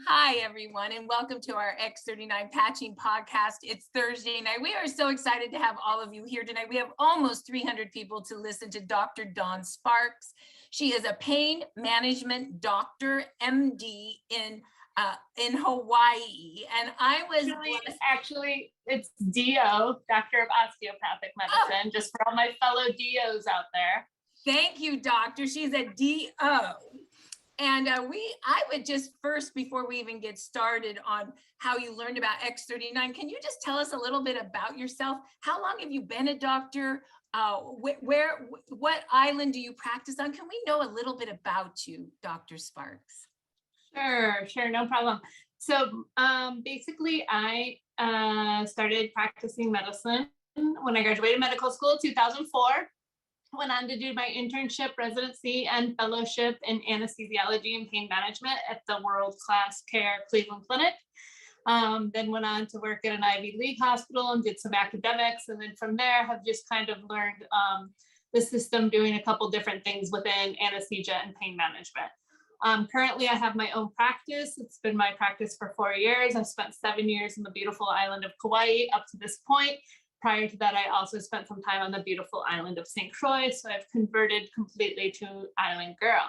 Hi, everyone, and welcome to our X39 Patching Podcast. It's Thursday night. We are so excited to have all of you here tonight. We have almost 300 people to listen to Dr. Dawn Sparks. She is a pain management doctor, MD, in Hawaii. And I was actually it's DO, Doctor of Osteopathic Medicine, just for all my fellow DOs out there. Thank you, doctor. She's a DO. And I would just first, before we even get started on how you learned about X39, can you just tell us a little bit about yourself? How long have you been a doctor? What island do you practice on? Can we know a little bit about you, Dr. Sparks? Sure, no problem. So basically, I started practicing medicine when I graduated medical school in 2004. Went on to do my internship, residency, and fellowship in anesthesiology and pain management at the World Class Care Cleveland Clinic. Then went on to work at an Ivy League hospital and did some academics. And then from there have just kind of learned the system doing a couple different things within anesthesia and pain management. Currently, I have my own practice. It's been my practice for 4 years. I've spent 7 years in the beautiful island of Kauai up to this point. Prior to that, I also spent some time on the beautiful island of St. Croix, so I've converted completely to island girl.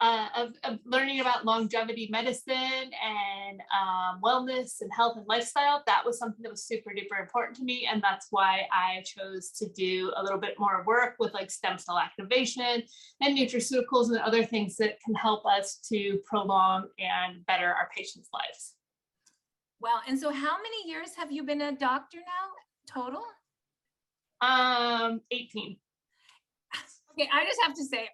Of learning about longevity medicine and wellness and health and lifestyle, that was something that was super duper important to me, and that's why I chose to do a little bit more work with like stem cell activation and nutraceuticals and other things that can help us to prolong and better our patients' lives. Wow. And so how many years have you been a doctor now total? 18. Okay, I just have to say,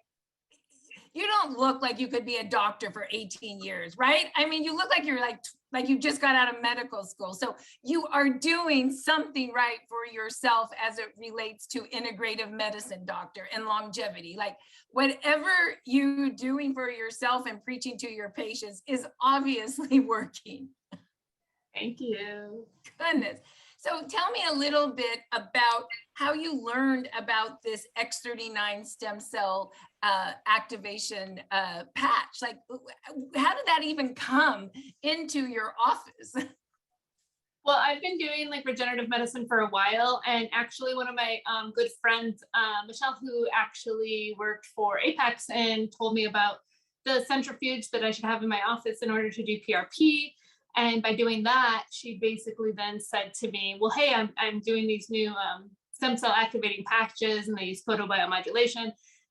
you don't look like you could be a doctor for 18 years, right? I mean, you look like you're like you just got out of medical school. So you are doing something right for yourself as it relates to integrative medicine, doctor, and longevity. Like whatever you're doing for yourself and preaching to your patients is obviously working. Thank you. Goodness. So tell me a little bit about how you learned about this X39 stem cell activation patch. Like, how did that even come into your office? Well, I've been doing like regenerative medicine for a while, and actually one of my good friends, Michelle, who actually worked for Apex and told me about the centrifuge that I should have in my office in order to do PRP. And by doing that, she basically then said to me, well, hey, I'm doing these new stem cell activating patches, and they use photobiomodulation.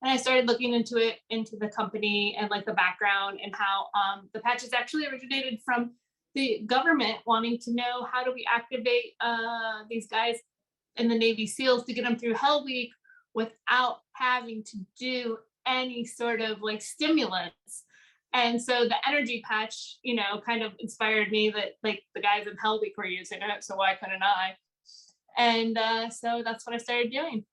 And I started looking into the company and like the background and how the patches actually originated from the government wanting to know how do we activate these guys in the Navy SEALs to get them through Hell Week without having to do any sort of like stimulants. And so the energy patch, kind of inspired me that like the guys in Hell Week were using it, so why couldn't I? And so that's what I started doing.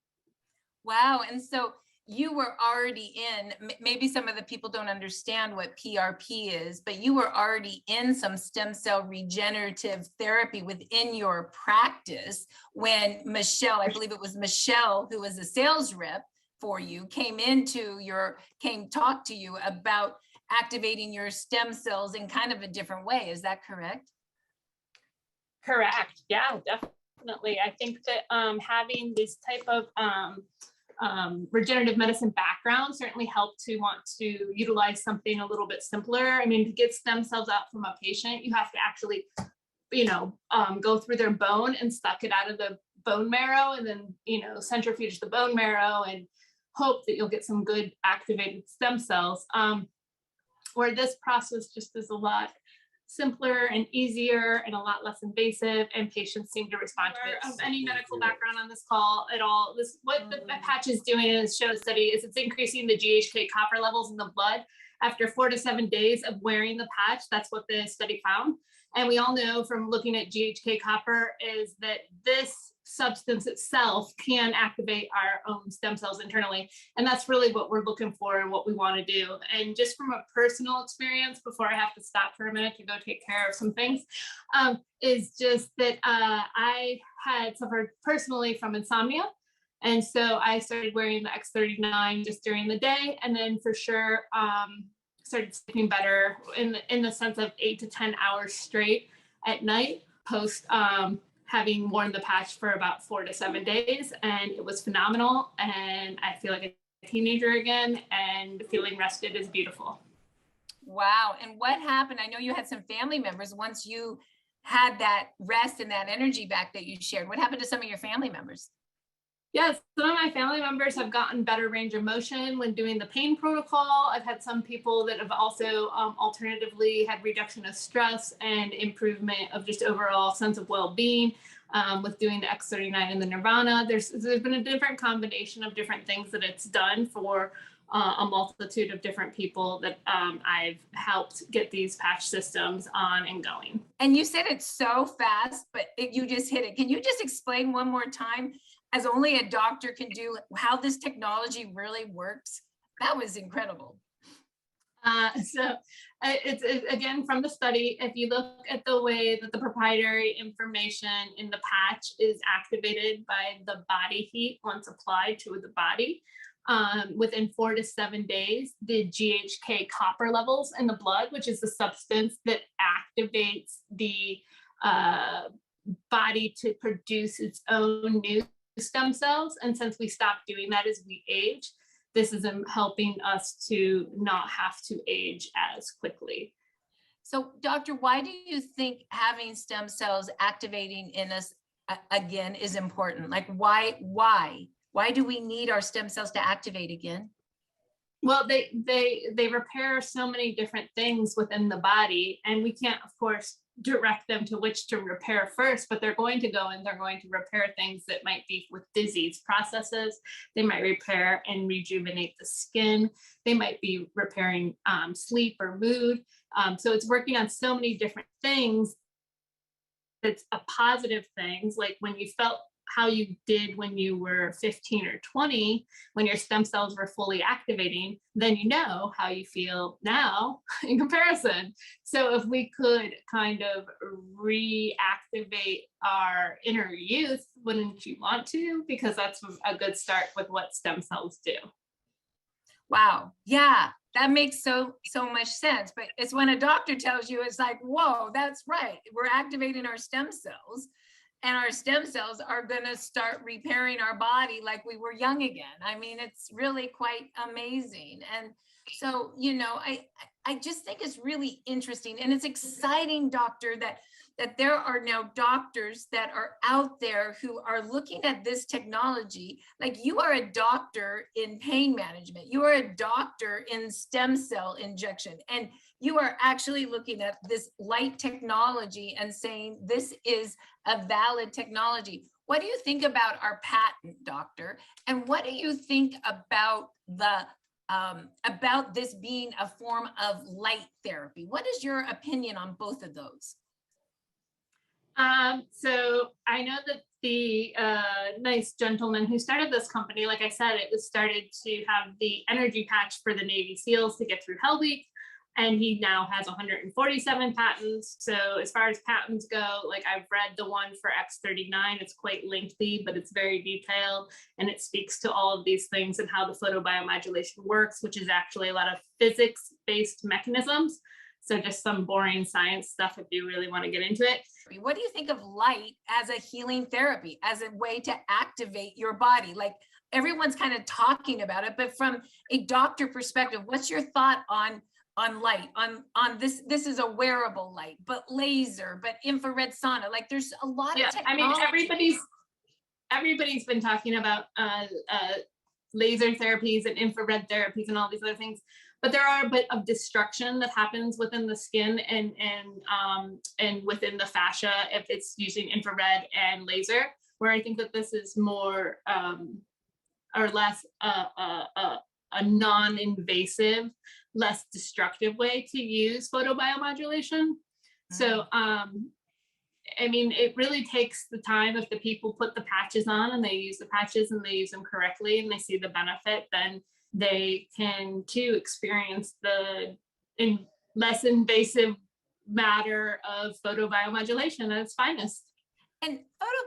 Wow. And so you were already in, maybe some of the people don't understand what PRP is, but you were already in some stem cell regenerative therapy within your practice when Michelle, I believe it was Michelle, who was a sales rep for you, came talk to you about activating your stem cells in kind of a different way. Is that correct? Correct. Yeah, definitely. I think that having this type of regenerative medicine background certainly helped to want to utilize something a little bit simpler. I mean, to get stem cells out from a patient, you have to actually, go through their bone and suck it out of the bone marrow, and then, centrifuge the bone marrow and hope that you'll get some good activated stem cells. Where this process just is a lot simpler and easier and a lot less invasive, and patients seem to respond to it. Of any medical background on this call at all, what the patch is doing in this show study is it's increasing the GHK copper levels in the blood after 4 to 7 days of wearing the patch. That's what the study found. And we all know from looking at GHK copper is that this substance itself can activate our own stem cells internally. And that's really what we're looking for and what we want to do. And just from a personal experience, before I have to stop for a minute to go take care of some things, is just that I had suffered personally from insomnia. And so I started wearing the X39 just during the day. And then for sure, started sleeping better in the sense of 8 to 10 hours straight at night post having worn the patch for about 4 to 7 days, and it was phenomenal. And I feel like a teenager again, and feeling rested is beautiful. Wow. And what happened? I know you had some family members once you had that rest and that energy back that you shared. What happened to some of your family members? Yes, some of my family members have gotten better range of motion when doing the pain protocol. I've had some people that have also alternatively had reduction of stress and improvement of just overall sense of well-being with doing the X39 and the Nirvana. There's been a different combination of different things that it's done for a multitude of different people that I've helped get these patch systems on and going. And you said it so fast, but you just hit it. Can you just explain one more time, as only a doctor can do, how this technology really works? That was incredible. So it's again from the study, if you look at the way that the proprietary information in the patch is activated by the body heat once applied to the body, within 4 to 7 days, the GHK copper levels in the blood, which is the substance that activates the body to produce its own new stem cells. And since we stop doing that as we age, this is helping us to not have to age as quickly. So, doctor, why do you think having stem cells activating in us again is important? Like, why do we need our stem cells to activate again? Well, they repair so many different things within the body, and we can't, of course, direct them to which to repair first, but they're going to go and they're going to repair things that might be with disease processes. They might repair and rejuvenate the skin. They might be repairing sleep or mood. So it's working on so many different things. That's a positive things, like when you felt how you did when you were 15 or 20, when your stem cells were fully activating, then you know how you feel now in comparison. So if we could kind of reactivate our inner youth, wouldn't you want to? Because that's a good start with what stem cells do. Wow. Yeah, that makes so much sense. But it's when a doctor tells you, it's like, whoa, that's right. We're activating our stem cells. And our stem cells are going to start repairing our body like we were young again. I mean, it's really quite amazing. And so, you know, I just think it's really interesting, and it's exciting, doctor, that there are now doctors that are out there who are looking at this technology. Like, you are a doctor in pain management, you are a doctor in stem cell injection, and you are actually looking at this light technology and saying this is a valid technology. What do you think about our patent, doctor? And what do you think about this being a form of light therapy? What is your opinion on both of those? So I know that the nice gentleman who started this company, like I said, it was started to have the energy patch for the Navy SEALs to get through Hell Week. And he now has 147 patents. So as far as patents go, like, I've read the one for X39. It's quite lengthy, but it's very detailed. And it speaks to all of these things and how the photobiomodulation works, which is actually a lot of physics-based mechanisms. So just some boring science stuff if you really want to get into it. What do you think of light as a healing therapy, as a way to activate your body? Like, everyone's kind of talking about it, but from a doctor perspective, what's your thought on light, on this is a wearable light, but laser, but infrared sauna? Like, there's a lot of technology. I mean, everybody's been talking about laser therapies and infrared therapies and all these other things, but there are a bit of destruction that happens within the skin and within the fascia if it's using infrared and laser, where I think that this is more or less a non-invasive, less destructive way to use photobiomodulation. So, I mean, it really takes the time. If the people put the patches on and they use the patches and they use them correctly and they see the benefit, then they can too experience the less invasive matter of photobiomodulation at its finest. And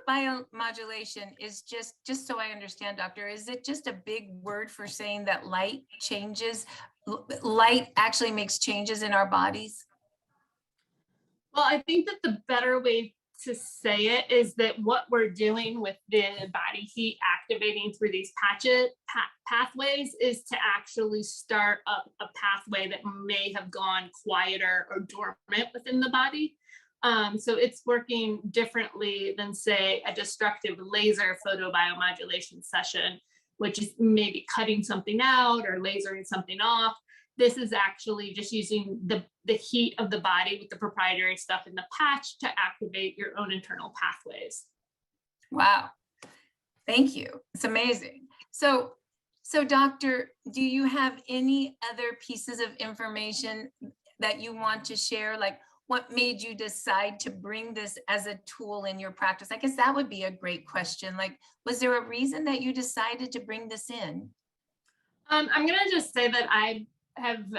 photobiomodulation is just so I understand, doctor, is it just a big word for saying that light changes light actually makes changes in our bodies? Well, I think that the better way to say it is that what we're doing with the body heat activating through these pathways is to actually start up a pathway that may have gone quieter or dormant within the body. So it's working differently than, say, a destructive laser photobiomodulation session, which is maybe cutting something out or lasering something off. This is actually just using the heat of the body with the proprietary stuff in the patch to activate your own internal pathways. Wow. Thank you. It's amazing. So doctor, do you have any other pieces of information that you want to share? Like, what made you decide to bring this as a tool in your practice? I guess that would be a great question. Like, was there a reason that you decided to bring this in? I'm going to just say that I have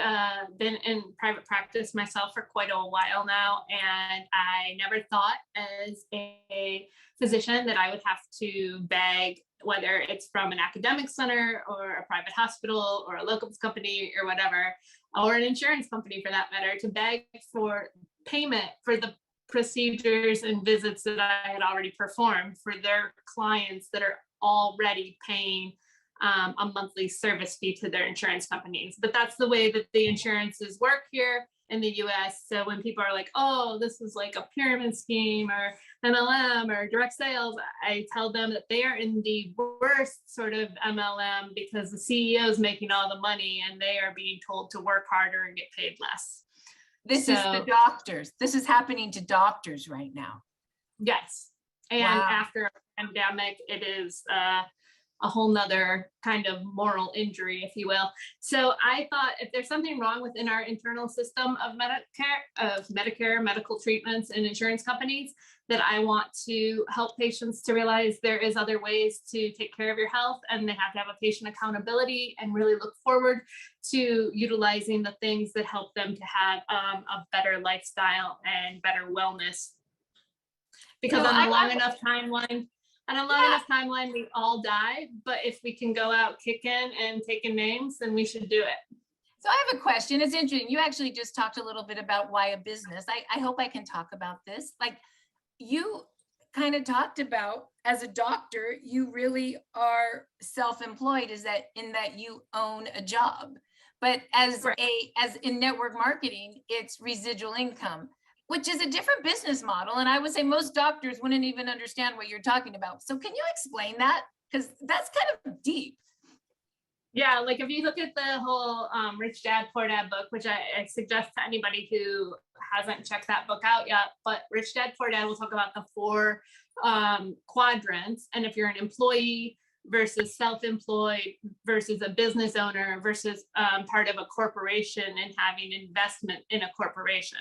been in private practice myself for quite a while now, and I never thought as a physician that I would have to beg, whether it's from an academic center or a private hospital or a locums company or whatever, or an insurance company for that matter, to beg for payment for the procedures and visits that I had already performed for their clients that are already paying a monthly service fee to their insurance companies. But that's the way that the insurances work here in the US. So when people are like, oh, this is like a pyramid scheme or MLM or direct sales, I tell them that they are in the worst sort of MLM because the CEO is making all the money and they are being told to work harder and get paid less. This is the doctors. This is happening to doctors right now. Yes. And wow. After a pandemic, it is a whole nother kind of moral injury, if you will. So I thought if there's something wrong within our internal system of Medicare, medical treatments and insurance companies, that I want to help patients to realize there is other ways to take care of your health, and they have to have a patient accountability and really look forward to utilizing the things that help them to have a better lifestyle and better wellness. Because on a long enough timeline, we all die. But if we can go out kicking and taking names, then we should do it. So I have a question. It's interesting. You actually just talked a little bit about why a business. I hope I can talk about this. Like, you kind of talked about, as a doctor, you really are self-employed, is that in that you own a job. But as in network marketing, it's residual income, which is a different business model. And I would say most doctors wouldn't even understand what you're talking about. So can you explain that? Because that's kind of deep. Yeah, like if you look at the whole Rich Dad, Poor Dad book, which I suggest to anybody who hasn't checked that book out yet, but Rich Dad, Poor Dad will talk about the 4 quadrants. And if you're an employee versus self-employed versus a business owner versus part of a corporation and having investment in a corporation.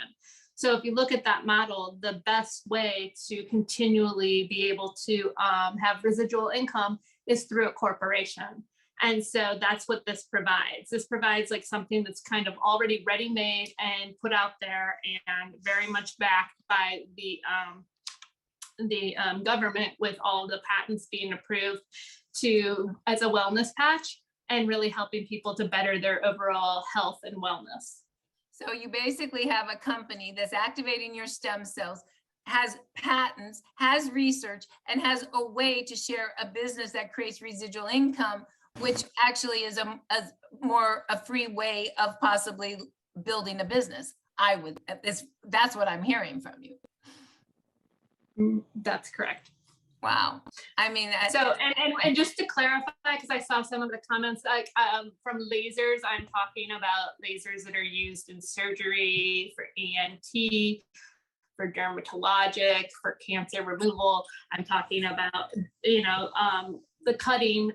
So if you look at that model, the best way to continually be able to have residual income is through a corporation. And so that's what this provides. This provides like something that's kind of already ready-made and put out there and very much backed by the government, with all the patents being approved as a wellness patch, and really helping people to better their overall health and wellness. So you basically have a company that's activating your stem cells, has patents, has research, and has a way to share a business that creates residual income, which actually is a free way of possibly building a business. That's what I'm hearing from you. That's correct. Wow. I mean, so, and just to clarify, because I saw some of the comments, like from lasers, I'm talking about lasers that are used in surgery, for ENT, for dermatologic, for cancer removal. I'm talking about, the cutting,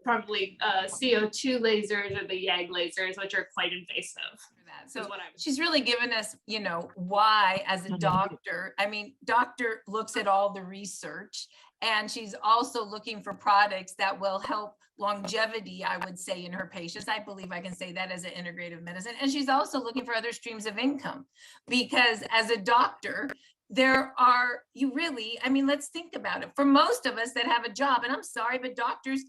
probably CO2 lasers or the YAG lasers, which are quite invasive. So she's really given us, why as a doctor. I mean, doctor looks at all the research, and she's also looking for products that will help longevity, I would say, in her patients. I believe I can say that as an integrative medicine. And she's also looking for other streams of income, because as a doctor, let's think about it. For most of us that have a job, and I'm sorry, but doctors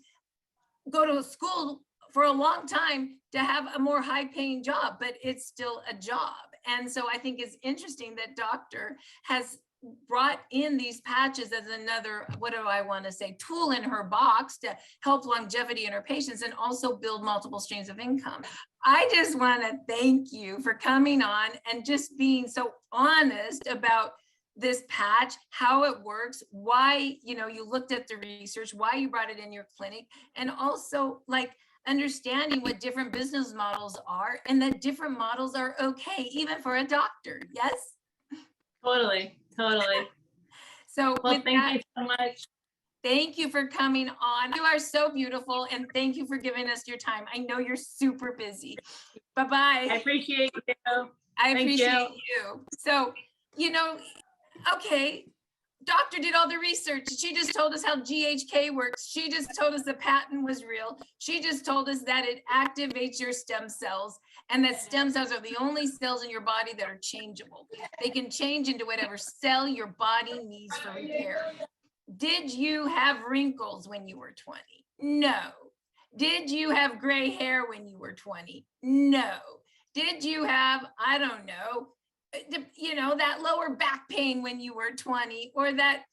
go to school for a long time to have a more high paying job, but it's still a job. And so I think it's interesting that doctor has brought in these patches as another, what do I want to say, tool in her box to help longevity in her patients and also build multiple streams of income. I just want to thank you for coming on and just being so honest about this patch, how it works, why, you know, you looked at the research, why you brought it in your clinic, and also like understanding what different business models are and that different models are okay, even for a doctor. Yes? Totally. So Well, with thank that, you so much. thank you for coming on. You are so beautiful, and thank you for giving us your time. I know you're super busy. Bye-bye. I appreciate you. I Thank appreciate you. you. So, you know, okay, doctor did all the research. She just told us how GHK works. She just told us the patent was real. She just told us that it activates your stem cells and that stem cells are the only cells in your body that are changeable. They can change into whatever cell your body needs for repair. Did you have wrinkles when you were 20? No. Did you have gray hair when you were 20? No. Did you have, I don't know, you know, that lower back pain when you were 20, or that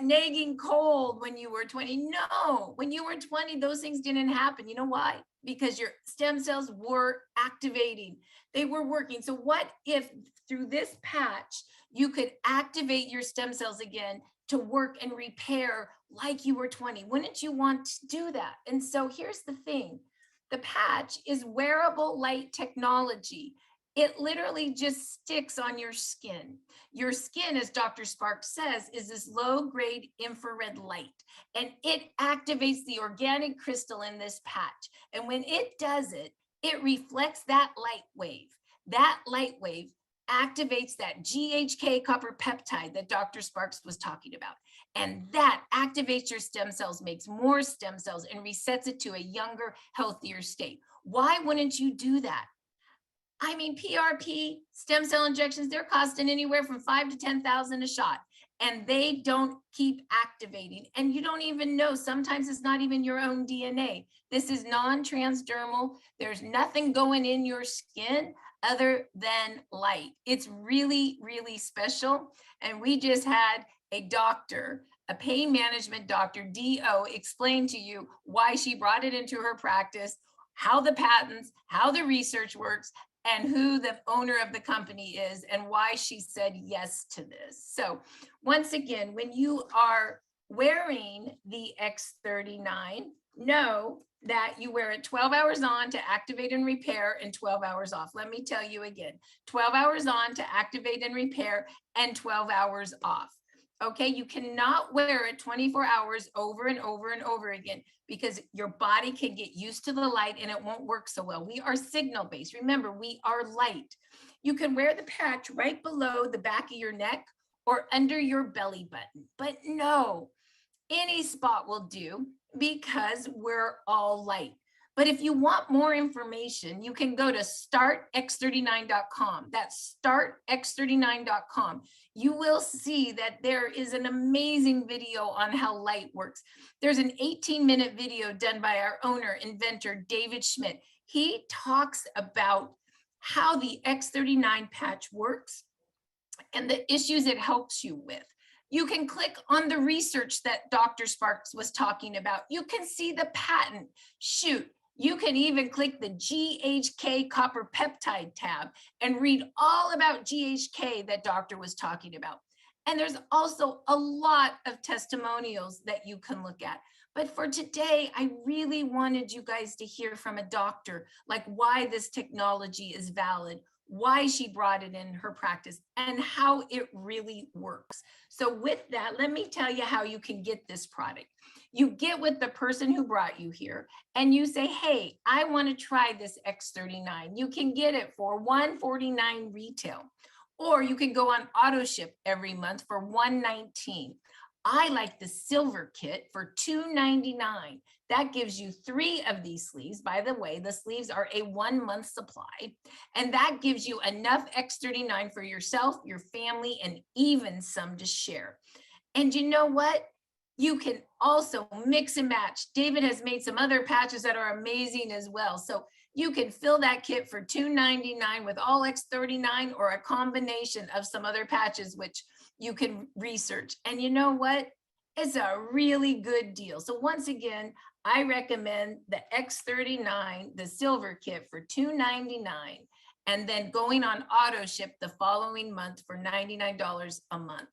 nagging cold when you were 20? No, when you were 20, those things didn't happen. You know why? Because your stem cells were activating. They were working. So what if through this patch, you could activate your stem cells again to work and repair like you were 20? Wouldn't you want to do that? And so here's the thing. The patch is wearable light technology. It literally just sticks on your skin. Your skin, as Dr. Sparks says, is this low-grade infrared light, and it activates the organic crystal in this patch. And when it does it, it reflects that light wave. That light wave activates that GHK copper peptide that Dr. Sparks was talking about. And that activates your stem cells, makes more stem cells, and resets it to a younger, healthier state. Why wouldn't you do that? I mean, PRP, stem cell injections, they're costing anywhere from 5 to 10,000 a shot, and they don't keep activating. And you don't even know, sometimes it's not even your own DNA. This is non-transdermal. There's nothing going in your skin other than light. It's really, really special. And we just had a doctor, a pain management doctor, DO, explain to you why she brought it into her practice, how the patents, how the research works, and who the owner of the company is and why she said yes to this. So once again, when you are wearing the X39, know that you wear it 12 hours on to activate and repair and 12 hours off. Let me tell you again, 12 hours on to activate and repair and 12 hours off. Okay, you cannot wear it 24 hours over and over and over again because your body can get used to the light and it won't work so well. We are signal based. Remember, we are light. You can wear the patch right below the back of your neck or under your belly button, but no, any spot will do because we're all light. But if you want more information, you can go to startx39.com. That's startx39.com. You will see that there is an amazing video on how light works. There's an 18-minute video done by our owner, inventor, David Schmidt. He talks about how the X39 patch works and the issues it helps you with. You can click on the research that Dr. Sparks was talking about. You can see the patent. Shoot, you can even click the GHK copper peptide tab and read all about GHK that doctor was talking about. And there's also a lot of testimonials that you can look at. But for today, I really wanted you guys to hear from a doctor, like why this technology is valid, why she brought it in her practice, and how it really works. So with that, let me tell you how you can get this product. You get with the person who brought you here and you say, hey, I want to try this X39. You can get it for $149 retail, or you can go on auto ship every month for $119. I like the silver kit for $299. That gives you 3 of these sleeves. By the way, the sleeves are a 1-month supply, and that gives you enough X39 for yourself, your family, and even some to share. And you know what? You can also mix and match. David has made some other patches that are amazing as well. So you can fill that kit for $2.99 with all X39 or a combination of some other patches, which you can research. And you know what? It's a really good deal. So once again, I recommend the X39, the silver kit for $2.99, and then going on auto ship the following month for $99 a month.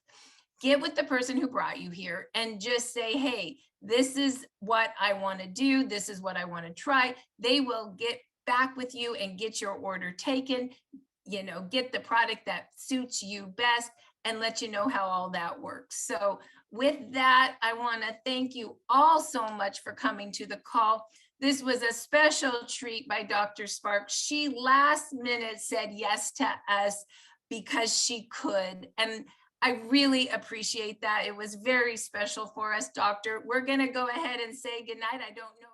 Get with the person who brought you here and just say, hey, this is what I want to do. This is what I want to try. They will get back with you and get your order taken, you know, get the product that suits you best and let you know how all that works. So with that, I want to thank you all so much for coming to the call. This was a special treat by Dr. Sparks. She last minute said yes to us because she could. And I really appreciate that. It was very special for us, Doctor. We're going to go ahead and say goodnight. I don't know.